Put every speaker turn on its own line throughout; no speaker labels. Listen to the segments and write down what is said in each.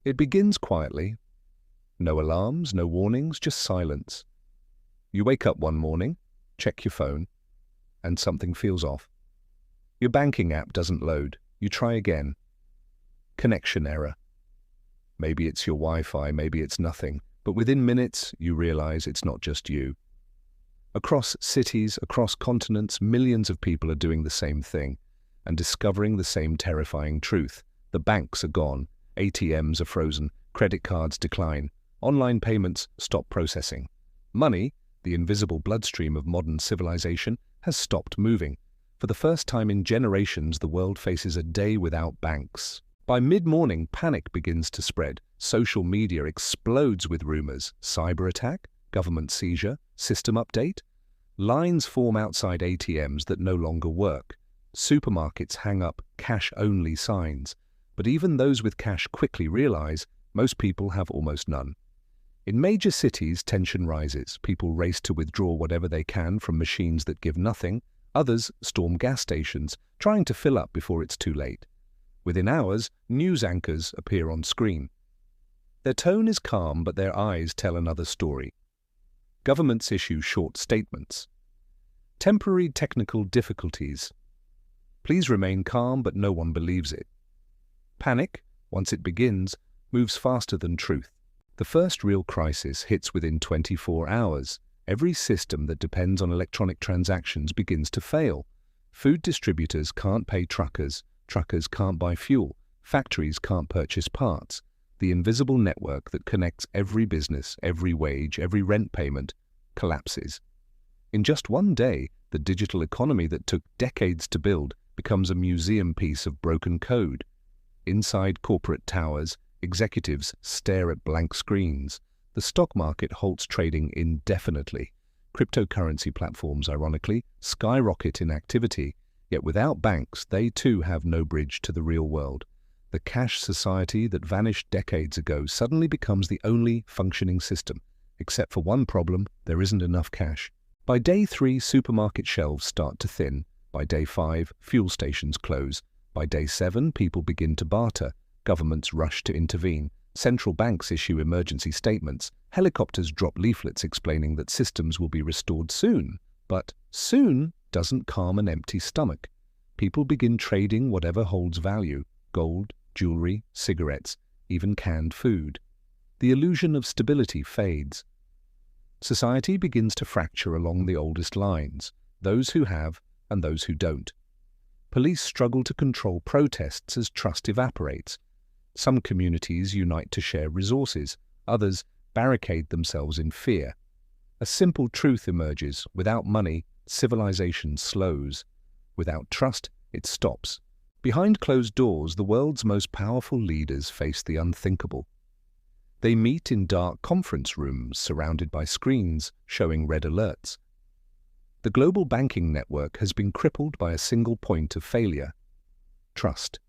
It begins quietly. No alarms, no warnings, just silence. You wake up one morning, check your phone, and something feels off. Your banking app doesn't load. You try again. Connection error. Maybe it's your Wi-Fi, maybe it's nothing. But within minutes, you realize it's not just you. Across cities, across continents, millions of people are doing the same thing and discovering the same terrifying truth. The banks are gone, ATMs are frozen, credit cards decline, online payments stop processing. Money, the invisible bloodstream of modern civilization, has stopped moving. For the first time in generations, the world faces a day without banks. By mid-morning, panic begins to spread. Social media explodes with rumors. Cyber attack, government seizure, system update. Lines form outside ATMs that no longer work. Supermarkets hang up cash-only signs. But even those with cash quickly realize most people have almost none. In major cities, tension rises. People race to withdraw whatever they can from machines that give nothing. Others storm gas stations, trying to fill up before it's too late. Within hours, news anchors appear on screen. Their tone is calm, but their eyes tell another story. Governments issue short statements. Temporary technical difficulties. Please remain calm, but no one believes it. Panic, once it begins, moves faster than truth. The first real crisis hits within 24 hours. Every system that depends on electronic transactions begins to fail. Food distributors can't pay truckers, truckers can't buy fuel, factories can't purchase parts. The invisible network that connects every business, every wage, every rent payment collapses. In just one day, the digital economy that took decades to build becomes a museum piece of broken code. Inside corporate towers, executives stare at blank screens. The stock market halts trading indefinitely. Cryptocurrency platforms, ironically, skyrocket in activity, yet without banks, they too have no bridge to the real world. The cash society that vanished decades ago suddenly becomes the only functioning system. Except for one problem, there isn't enough cash. By day 3, supermarket shelves start to thin. By day 5, fuel stations close. By day 7, people begin to barter. Governments rush to intervene. Central banks issue emergency statements. Helicopters drop leaflets explaining that systems will be restored soon. But soon doesn't calm an empty stomach. People begin trading whatever holds value: gold, jewelry, cigarettes, even canned food. The illusion of stability fades. Society begins to fracture along the oldest lines, those who have and those who don't. Police struggle to control protests as trust evaporates. Some communities unite to share resources, others barricade themselves in fear. A simple truth emerges: without money, civilization slows. Without trust, it stops. Behind closed doors, the world's most powerful leaders face the unthinkable. They meet in dark conference rooms surrounded by screens showing red alerts. The global banking network has been crippled by a single point of failure: trust.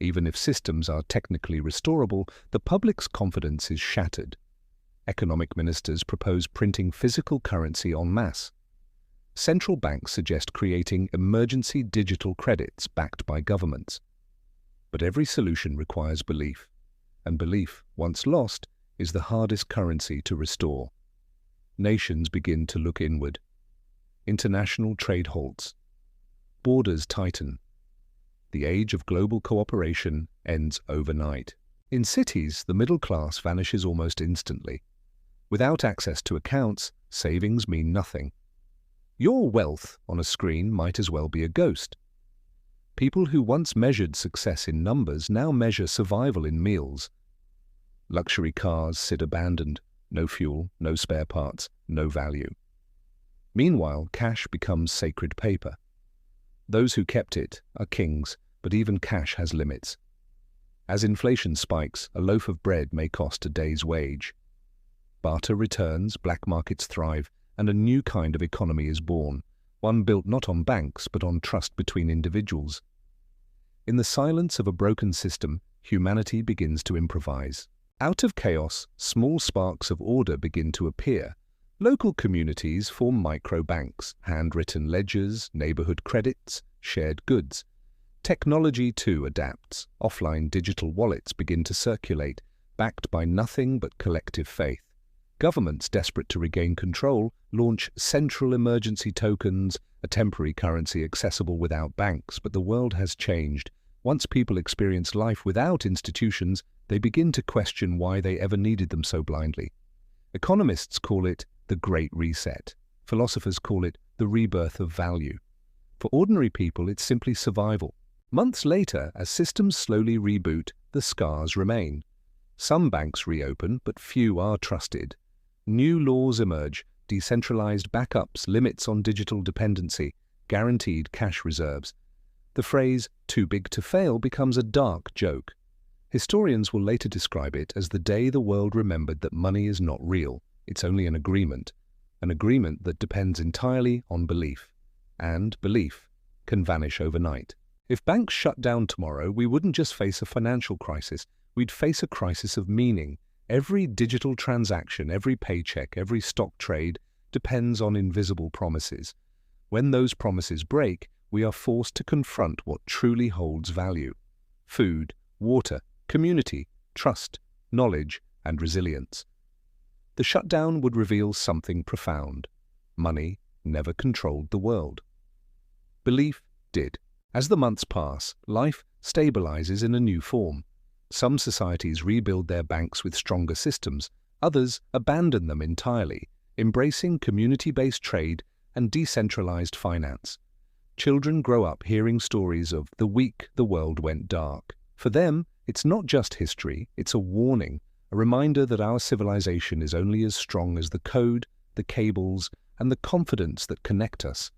Even if systems are technically restorable, the public's confidence is shattered. Economic ministers propose printing physical currency en masse. Central banks suggest creating emergency digital credits backed by governments. But every solution requires belief, and belief, once lost, is the hardest currency to restore. Nations begin to look inward. International trade halts. Borders tighten. The age of global cooperation ends overnight. In cities, the middle class vanishes almost instantly. Without access to accounts, savings mean nothing. Your wealth on a screen might as well be a ghost. People who once measured success in numbers now measure survival in meals. Luxury cars sit abandoned, no fuel, no spare parts, no value. Meanwhile, cash becomes sacred paper. Those who kept it are kings, but even cash has limits. As inflation spikes, a loaf of bread may cost a day's wage. Barter returns, black markets thrive, and a new kind of economy is born, one built not on banks but on trust between individuals. In the silence of a broken system, humanity begins to improvise. Out of chaos, small sparks of order begin to appear. Local communities form micro-banks, handwritten ledgers, neighborhood credits, shared goods. Technology too adapts. Offline digital wallets begin to circulate, backed by nothing but collective faith. Governments, desperate to regain control, launch central emergency tokens, a temporary currency accessible without banks. But the world has changed. Once people experience life without institutions, they begin to question why they ever needed them so blindly. Economists call it the Great Reset. Philosophers call it the rebirth of value. For ordinary people, it's simply survival. Months later, as systems slowly reboot, the scars remain. Some banks reopen, but few are trusted. New laws emerge, decentralized backups, limits on digital dependency, guaranteed cash reserves. The phrase, "too big to fail," becomes a dark joke. Historians will later describe it as the day the world remembered that money is not real, it's only an agreement that depends entirely on belief. And belief can vanish overnight. If banks shut down tomorrow, we wouldn't just face a financial crisis, we'd face a crisis of meaning. Every digital transaction, every paycheck, every stock trade depends on invisible promises. When those promises break, we are forced to confront what truly holds value: food, water, community, trust, knowledge, and resilience. The shutdown would reveal something profound. Money never controlled the world. Belief did. As the months pass, life stabilizes in a new form. Some societies rebuild their banks with stronger systems, others abandon them entirely, embracing community-based trade and decentralized finance. Children grow up hearing stories of the week the world went dark. For them, it's not just history, it's a warning, a reminder that our civilization is only as strong as the code, the cables, and the confidence that connect us,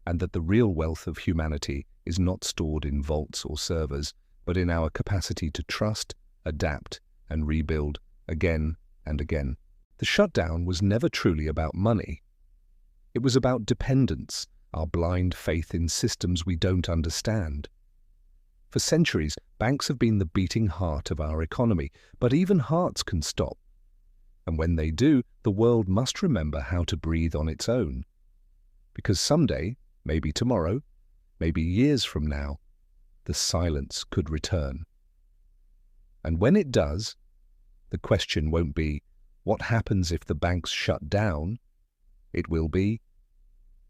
and that the real wealth of humanity is not stored in vaults or servers, but in our capacity to trust, adapt, and rebuild again and again. The shutdown was never truly about money. It was about dependence, our blind faith in systems we don't understand. For centuries, banks have been the beating heart of our economy, but even hearts can stop. And when they do, the world must remember how to breathe on its own. Because someday, maybe tomorrow, maybe years from now, the silence could return. And when it does, the question won't be, what happens if the banks shut down? It will be,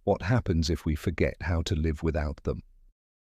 what happens if we forget how to live without them?